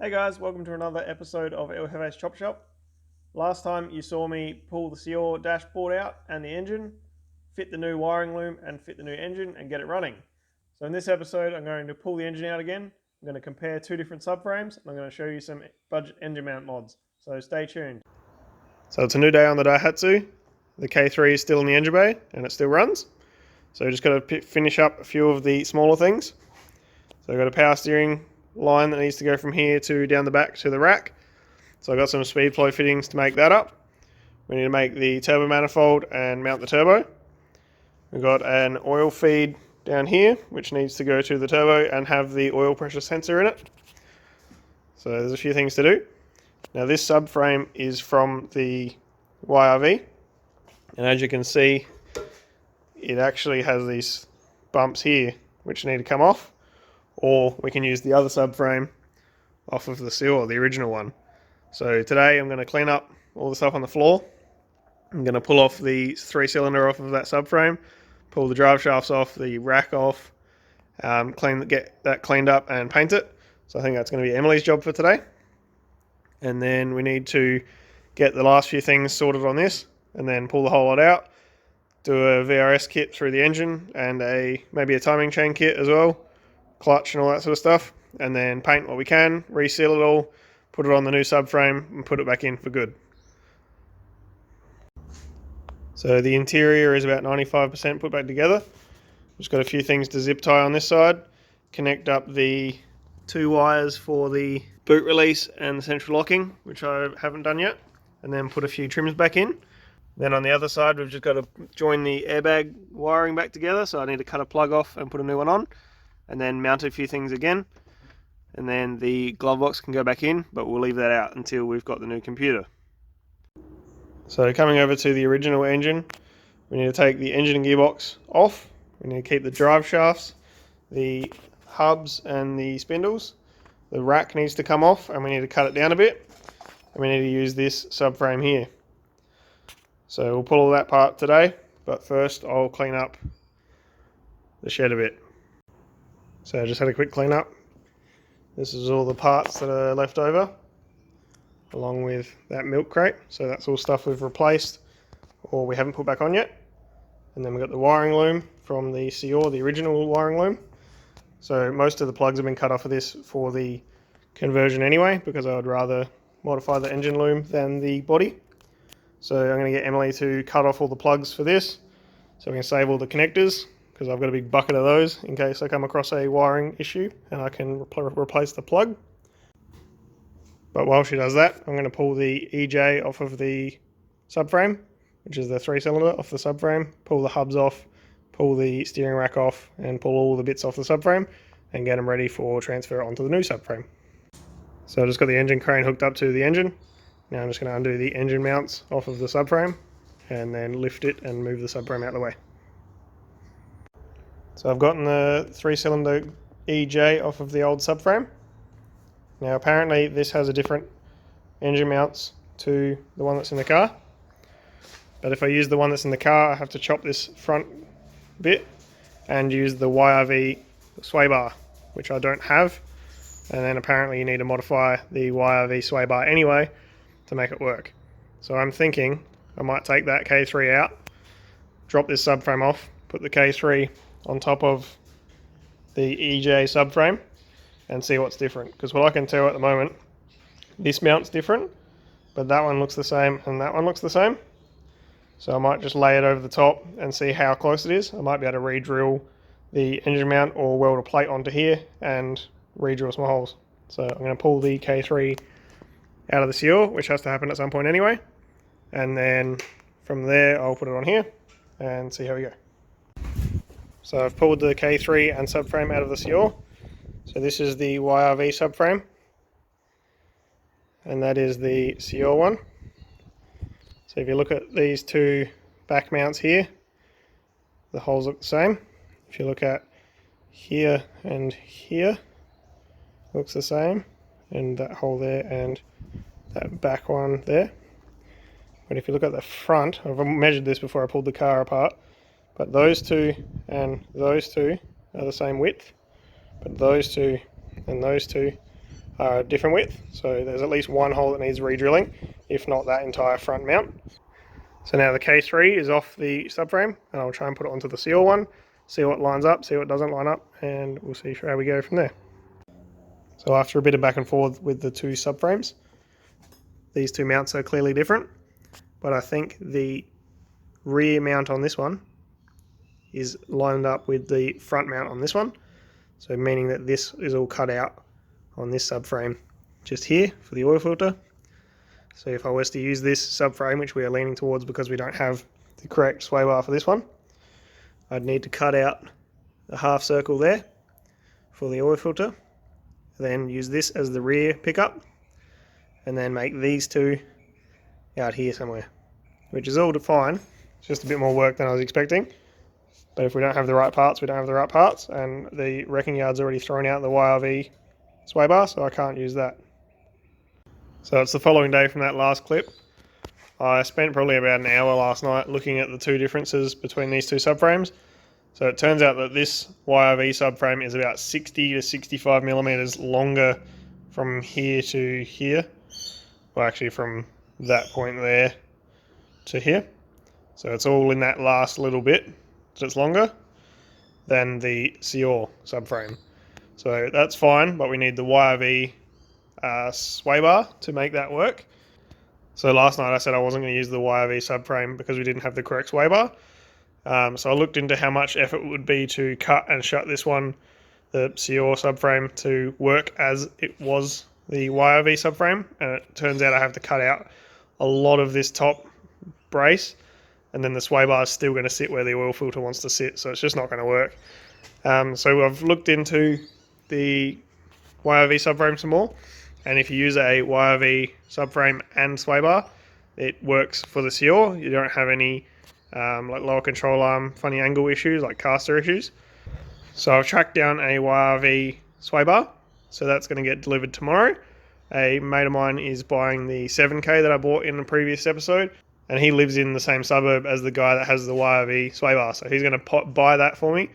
Hey guys, welcome to another episode of Heffe Chop Shop. Last time you saw me pull the Cuore dashboard out and the engine, fit the new wiring loom and fit the new engine and get it running. So in this episode I'm going to pull the engine out again, I'm going to compare two different subframes and I'm going to show you some budget engine mount mods. So stay tuned. So it's a new day on the Daihatsu. The K3 is still in the engine bay and it still runs. So we just got to finish up a few of the smaller things. So I've got a power steering line that needs to go from here to down the back to the rack. So I've got some speed flow fittings to make that up. We need to make the turbo manifold and mount the turbo. We've got an oil feed down here which needs to go to the turbo and have the oil pressure sensor in it. So there's a few things to do. Now this subframe is from the YRV, and as you can see it actually has these bumps here which need to come off, or we can use the other subframe off of the Cuore, the original one. So today I'm going to clean up all the stuff on the floor. I'm going to pull off the 3-cylinder off of that subframe, pull the drive shafts off, the rack off, get that cleaned up and paint it. So I think that's going to be Emily's job for today. And then we need to get the last few things sorted on this and then pull the whole lot out, do a VRS kit through the engine and maybe a timing chain kit as well, clutch and all that sort of stuff, and then paint what we can, reseal it all, put it on the new subframe and put it back in for good. So the interior is about 95% put back together. Just got a few things to zip tie on this side, connect up the two wires for the boot release and the central locking, which I haven't done yet, and then put a few trims back in. Then on the other side we've just got to join the airbag wiring back together, so I need to cut a plug off and put a new one on, and then mount a few things again, and then the glove box can go back in, but we'll leave that out until we've got the new computer. So coming over to the original engine, we need to take the engine and gearbox off. We need to keep the drive shafts, the hubs and the spindles. The rack needs to come off and we need to cut it down a bit, and we need to use this subframe here. So we'll pull all that apart today, but first I'll clean up the shed a bit. So I just had a quick clean up. This is all the parts that are left over, along with that milk crate. So that's all stuff we've replaced or we haven't put back on yet. And then we've got the wiring loom from the Cuore, the original wiring loom. So most of the plugs have been cut off of this for the conversion anyway, because I would rather modify the engine loom than the body. So I'm going to get Emily to cut off all the plugs for this, so we can save all the connectors, because I've got a big bucket of those in case I come across a wiring issue and I can replace the plug. But while she does that, I'm going to pull the EJ off of the subframe, which is the 3-cylinder off the subframe, pull the hubs off, pull the steering rack off, and pull all the bits off the subframe and get them ready for transfer onto the new subframe. So I've just got the engine crane hooked up to the engine. Now I'm just going to undo the engine mounts off of the subframe and then lift it and move the subframe out of the way. So I've gotten the 3-cylinder EJ off of the old subframe. Now apparently this has a different engine mounts to the one that's in the car. But if I use the one that's in the car, I have to chop this front bit and use the YRV sway bar, which I don't have. And then apparently you need to modify the YRV sway bar anyway to make it work. So I'm thinking I might take that K3 out, drop this subframe off, put the K3 on top of the EJ subframe and see what's different. Because what I can tell at the moment, this mount's different, but that one looks the same and that one looks the same. So I might just lay it over the top and see how close it is. I might be able to re-drill the engine mount or weld a plate onto here and re-drill some holes. So I'm going to pull the K3 out of the Cuore, which has to happen at some point anyway. And then from there I'll put it on here and see how we go. So I've pulled the K3 and subframe out of the Cuore. So this is the YRV subframe. And that is the Cuore one. So if you look at these two back mounts here, the holes look the same. If you look at here and here, looks the same. And that hole there and that back one there. But if you look at the front, I've measured this before I pulled the car apart, but those two and those two are the same width, but those two and those two are a different width, so there's at least one hole that needs re-drilling, if not that entire front mount. So now the K3 is off the subframe, and I'll try and put it onto the seal one, see what lines up, see what doesn't line up, and we'll see how we go from there. So after a bit of back and forth with the two subframes, these two mounts are clearly different, but I think the rear mount on this one is lined up with the front mount on this one, so meaning that this is all cut out on this subframe just here for the oil filter. So if I was to use this subframe, which we are leaning towards because we don't have the correct sway bar for this one, I'd need to cut out a half circle there for the oil filter, then use this as the rear pickup, and then make these two out here somewhere, which is all fine. It's just a bit more work than I was expecting. But if we don't have the right parts, we don't have the right parts, and the wrecking yard's already thrown out the YRV sway bar, so I can't use that. So it's the following day from that last clip. I spent probably about an hour last night looking at the two differences between these two subframes. So it turns out that this YRV subframe is about 60 to 65 millimeters longer from here to here. Well, actually from that point there to here. So it's all in that last little bit, so it's longer than the Cuore subframe. So that's fine, but we need the YRV sway bar to make that work. So last night I said I wasn't going to use the YRV subframe because we didn't have the correct sway bar. So I looked into how much effort it would be to cut and shut this one, the Cuore subframe, to work as it was the YRV subframe, and it turns out I have to cut out a lot of this top brace, and then the sway bar is still going to sit where the oil filter wants to sit, so it's just not going to work. So I've looked into the YRV subframe some more, and if you use a YRV subframe and sway bar, it works for the Cuore. You don't have any like lower control arm funny angle issues, like caster issues. So I've tracked down a YRV sway bar, so that's going to get delivered tomorrow. A mate of mine is buying the 7K that I bought in the previous episode, and he lives in the same suburb as the guy that has the YRV sway bar, so he's going to buy that for me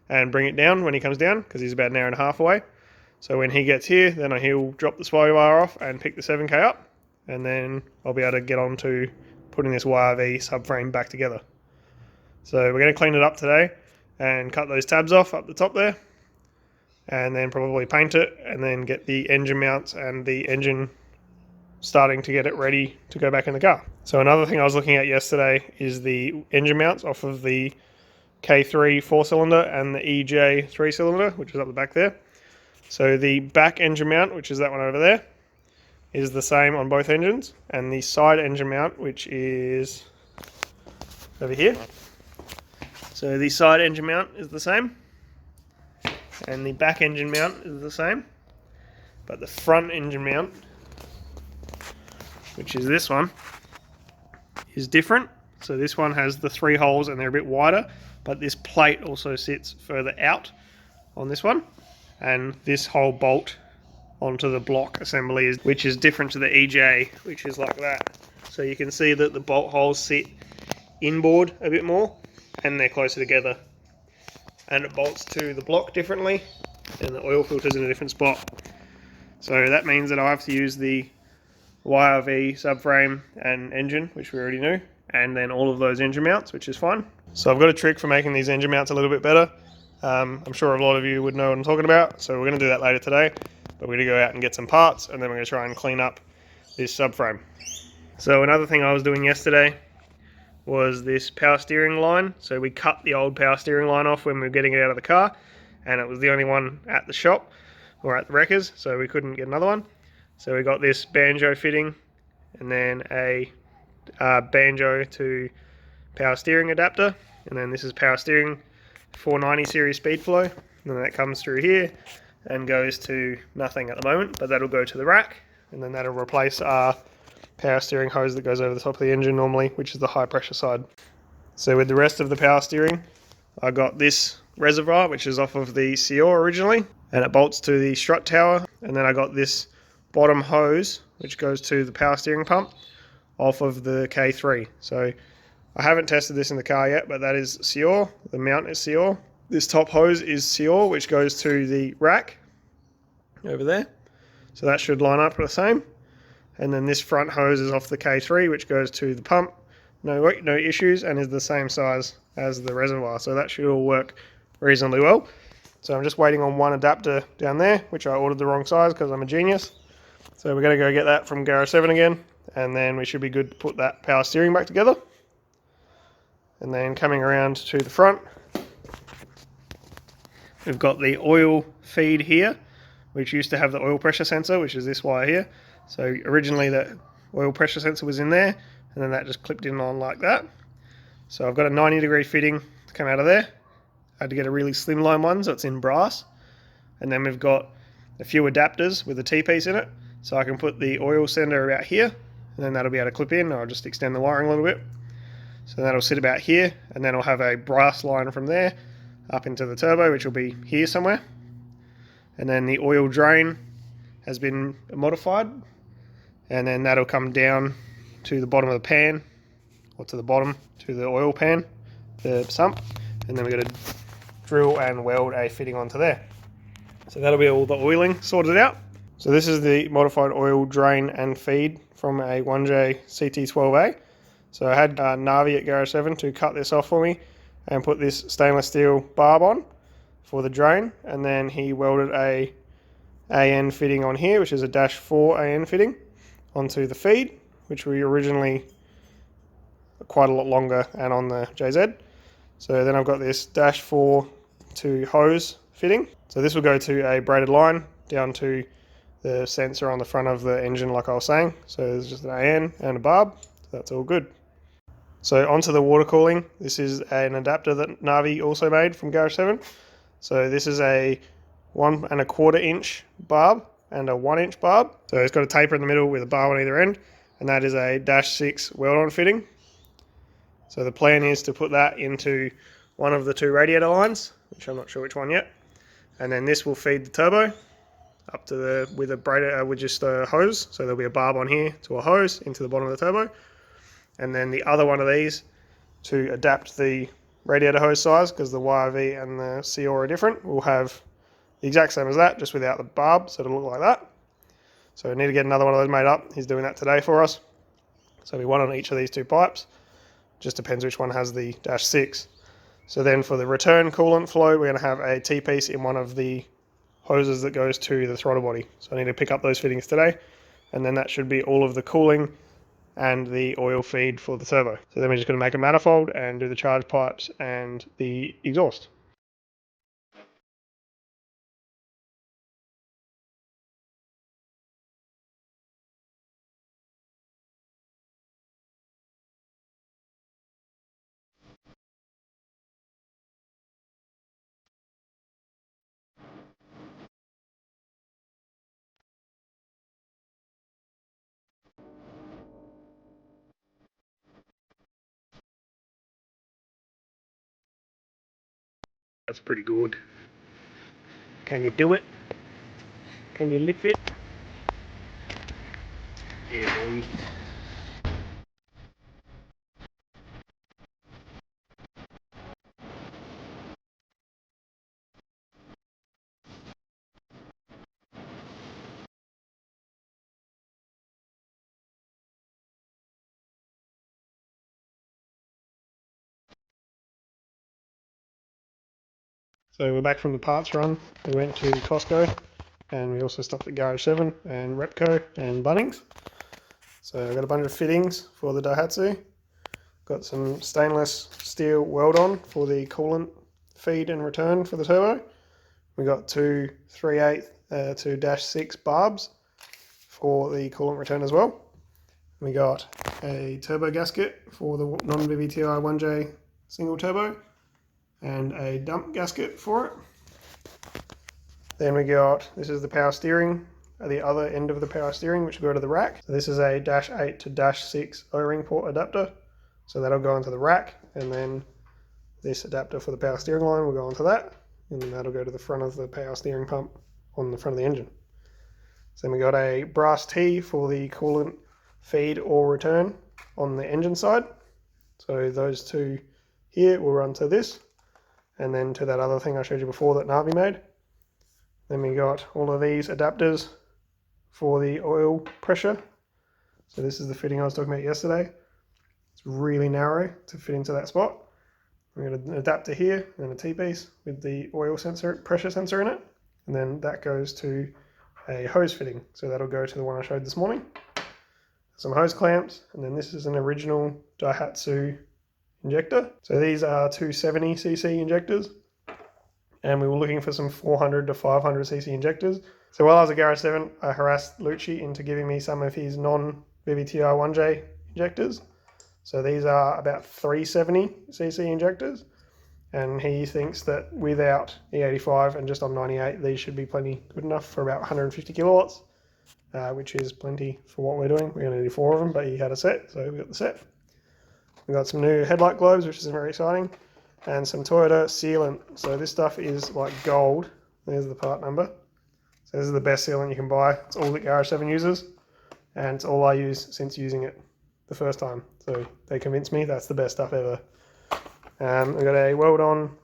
and bring it down when he comes down, because he's about an hour and a half away. So when he gets here, then he'll drop the sway bar off and pick the 7K up, and then I'll be able to get on to putting this YRV subframe back together. So we're going to clean it up today and cut those tabs off up the top there, and then probably paint it, and then get the engine mounts and the engine starting to get it ready to go back in the car. So another thing I was looking at yesterday is the engine mounts off of the K3 4-cylinder and the EJ 3-cylinder, which is up the back there. So the back engine mount, which is that one over there, is the same on both engines, and the side engine mount, which is over here. So the side engine mount is the same, and the back engine mount is the same, but the front engine mount, which is this one, is different. So this one has the 3 holes and they're a bit wider, but this plate also sits further out on this one, and this whole bolt onto the block assembly which is different to the EJ, which is like that. So you can see that the bolt holes sit inboard a bit more and they're closer together, and it bolts to the block differently, and the oil filter's in a different spot. So that means that I have to use the YRV subframe and engine, which we already knew, and then all of those engine mounts, which is fine. So I've got a trick for making these engine mounts a little bit better. I'm sure a lot of you would know what I'm talking about, so we're going to do that later today. But we're going to go out and get some parts, and then we're going to try and clean up this subframe. So another thing I was doing yesterday was this power steering line. So we cut the old power steering line off when we were getting it out of the car, and it was the only one at the shop or at the wreckers, so we couldn't get another one. So we got this banjo fitting, and then a banjo to power steering adapter, and then this is power steering 490 series speed flow, and then that comes through here and goes to nothing at the moment, but that'll go to the rack, and then that'll replace our power steering hose that goes over the top of the engine normally, which is the high pressure side. So with the rest of the power steering, I got this reservoir, which is off of the Cuore originally, and it bolts to the strut tower, and then I got this bottom hose, which goes to the power steering pump, off of the K3. So I haven't tested this in the car yet, but that is Cuore. The mount is Cuore. This top hose is Cuore, which goes to the rack over there. So that should line up the same. And then this front hose is off the K3, which goes to the pump. No issues, and is the same size as the reservoir. So that should all work reasonably well. So I'm just waiting on one adapter down there, which I ordered the wrong size because I'm a genius. So we're going to go get that from Garage 7 again, and then we should be good to put that power steering back together. And then coming around to the front, we've got the oil feed here, which used to have the oil pressure sensor, which is this wire here. So originally the oil pressure sensor was in there, and then that just clipped in on like that. So I've got a 90-degree fitting to come out of there. I had to get a really slimline one, so it's in brass. And then we've got a few adapters with a T-piece in it, so I can put the oil sender about here, and then that'll be able to clip in. I'll just extend the wiring a little bit. So that'll sit about here, and then I'll have a brass line from there up into the turbo, which will be here somewhere. And then the oil drain has been modified, and then that'll come down to the bottom of the pan, or to the bottom to the oil pan, the sump, and then we're going to drill and weld a fitting onto there. So that'll be all the oiling sorted out. So this is the modified oil drain and feed from a 1J CT12A. So I had Navi at Garage 7 to cut this off for me and put this stainless steel barb on for the drain, and then he welded a AN fitting on here, which is a -4 AN fitting, onto the feed, which we originally quite a lot longer and on the JZ. So then I've got this -4 to hose fitting. So this will go to a braided line down to the sensor on the front of the engine, like I was saying. So there's just an AN and a barb, so that's all good. So onto the water cooling. This is an adapter that Navi also made from Garage 7. So this is a 1 1/4 inch barb and a 1 inch barb. So it's got a taper in the middle with a barb on either end, and that is a -6 weld-on fitting. So the plan is to put that into one of the two radiator lines, which I'm not sure which one yet, and then this will feed the turbo up to the with a braider with just a hose. So there'll be a barb on here to a hose into the bottom of the turbo, and then the other one of these to adapt the radiator hose size, because the YRV and the CR are different. We'll have the exact same as that, just without the barb, so it'll look like that. So we need to get another one of those made up. He's doing that today for us. So it'll be one on each of these two pipes. Just depends which one has the -6. So then for the return coolant flow, we're going to have a T-piece in one of the hoses that goes to the throttle body. So I need to pick up those fittings today, and then that should be all of the cooling and the oil feed for the turbo. So then we're just going to make a manifold and do the charge pipes and the exhaust. That's pretty good. Can you do it? Can you lift it? Yeah, boy. So we're back from the parts run. We went to Costco, and we also stopped at Garage 7 and Repco and Bunnings. So I've got a bunch of fittings for the Daihatsu. Got some stainless steel weld-on for the coolant feed and return for the turbo. We got two 3/8 to -6 barbs for the coolant return as well. We got a turbo gasket for the non-VVTi 1J single turbo, and a dump gasket for it. Then we got, this is the power steering, at the other end of the power steering, which will go to the rack. So this is a -8 to -6 O-ring port adapter. So that'll go into the rack, and then this adapter for the power steering line will go onto that, and then that'll go to the front of the power steering pump on the front of the engine. So then we got a brass T for the coolant feed or return on the engine side. So those two here will run to this, and then to that other thing I showed you before that Navi made. Then we got all of these adapters for the oil pressure. So this is the fitting I was talking about yesterday. It's really narrow to fit into that spot. We've got an adapter here and a T-piece with the oil sensor, pressure sensor in it. And then that goes to a hose fitting. So that'll go to the one I showed this morning. Some hose clamps, and then this is an original Daihatsu injector. So these are 270cc injectors, and we were looking for some 400 to 500cc injectors. So while I was at Garage 7, I harassed Lucci into giving me some of his non-VVTi 1J injectors. So these are about 370cc injectors, and he thinks that without E85 and just on 98, these should be plenty good enough for about 150 kilowatts, which is plenty for what we're doing. We're going to do 4 of them, but he had a set, so we got the set. We got some new headlight globes, which is very exciting, and some Toyota sealant. So this stuff is like gold. There's the part number. So this is the best sealant you can buy. It's all that Garage 7 uses, and it's all I use since using it the first time. So they convinced me that's the best stuff ever. We've got a weld-on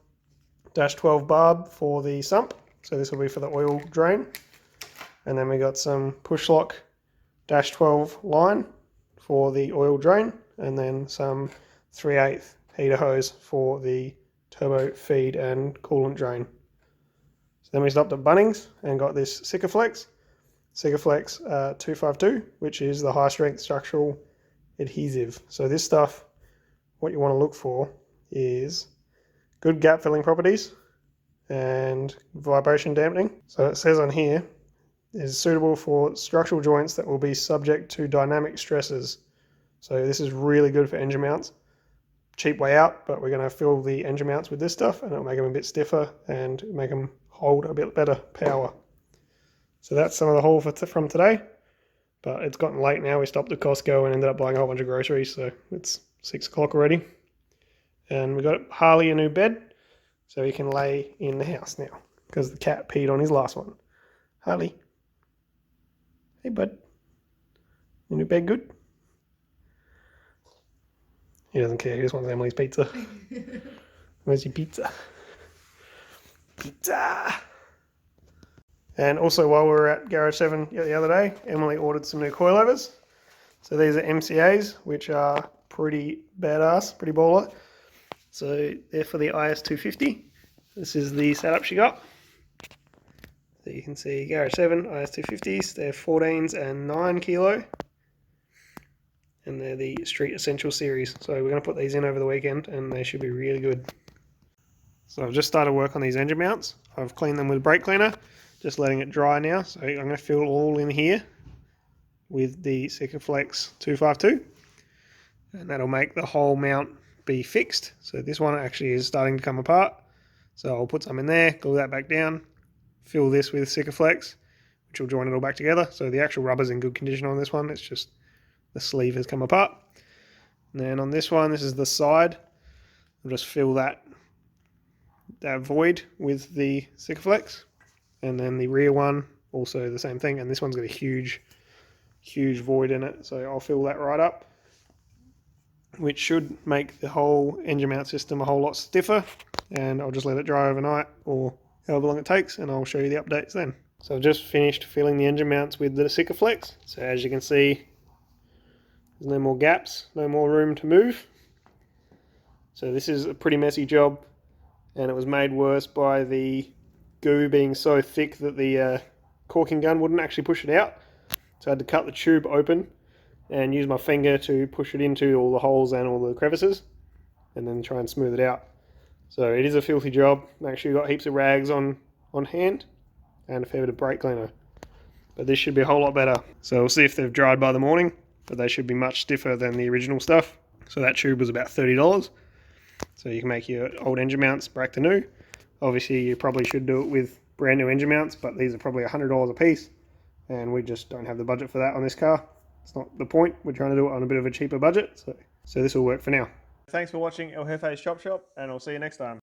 -12 barb for the sump. So this will be for the oil drain. And then we got some push lock -12 line for the oil drain. And then some 3/8 heater hose for the turbo feed and coolant drain. So then we stopped at Bunnings and got this Sikaflex 252, which is the high strength structural adhesive. So this stuff, what you want to look for is good gap filling properties and vibration dampening. So it says on here, is suitable for structural joints that will be subject to dynamic stresses. So this is really good for engine mounts. Cheap way out, but we're going to fill the engine mounts with this stuff and it'll make them a bit stiffer and make them hold a bit better power. So that's some of the haul from today. But it's gotten late now. We stopped at Costco and ended up buying a whole bunch of groceries. So it's 6 o'clock already. And we got Harley a new bed. So he can lay in the house now. Because the cat peed on his last one. Harley. Hey bud. Your new bed good? He doesn't care. He just wants Emily's pizza. Where's your pizza? Pizza! And also while we were at Garage 7 the other day, Emily ordered some new coil overs. So these are MCAs, which are pretty badass, pretty baller. So they're for the IS250. This is the setup she got. So you can see Garage 7 IS250s. They're 14s and 9 kilo. And they're the Street Essential series. So we're going to put these in over the weekend and they should be really good. So I've just started work on these engine mounts. I've cleaned them with brake cleaner. Just letting it dry now, so I'm going to fill all in here with the Sikaflex 252, and that'll make the whole mount be fixed. So this one actually is starting to come apart, so I'll put some in there, glue that back down, fill this with Sikaflex, which will join it all back together. So the actual rubber's in good condition on this one, it's just the sleeve has come apart. And then on this one, this is the side, I'll just fill that void with the Sikaflex. And then the rear one, also the same thing. And this one's got a huge void in it. So I'll fill that right up, which should make the whole engine mount system a whole lot stiffer. And I'll just let it dry overnight or however long it takes, and I'll show you the updates then. So I've just finished filling the engine mounts with the Sikaflex. So as you can see, there's no more gaps, no more room to move. So this is a pretty messy job, and it was made worse by the goo being so thick that the caulking gun wouldn't actually push it out. So I had to cut the tube open and use my finger to push it into all the holes and all the crevices and then try and smooth it out. So it is a filthy job. Make sure you've got heaps of rags on hand and a fair bit of brake cleaner. But this should be a whole lot better. So we'll see if they've dried by the morning, but they should be much stiffer than the original stuff. So that tube was about $30. So you can make your old engine mounts back to new. Obviously, you probably should do it with brand new engine mounts, but these are probably $100 a piece, and we just don't have the budget for that on this car. It's not the point. We're trying to do it on a bit of a cheaper budget, so this will work for now. Thanks for watching El Jefe's Chop Shop, and I'll see you next time.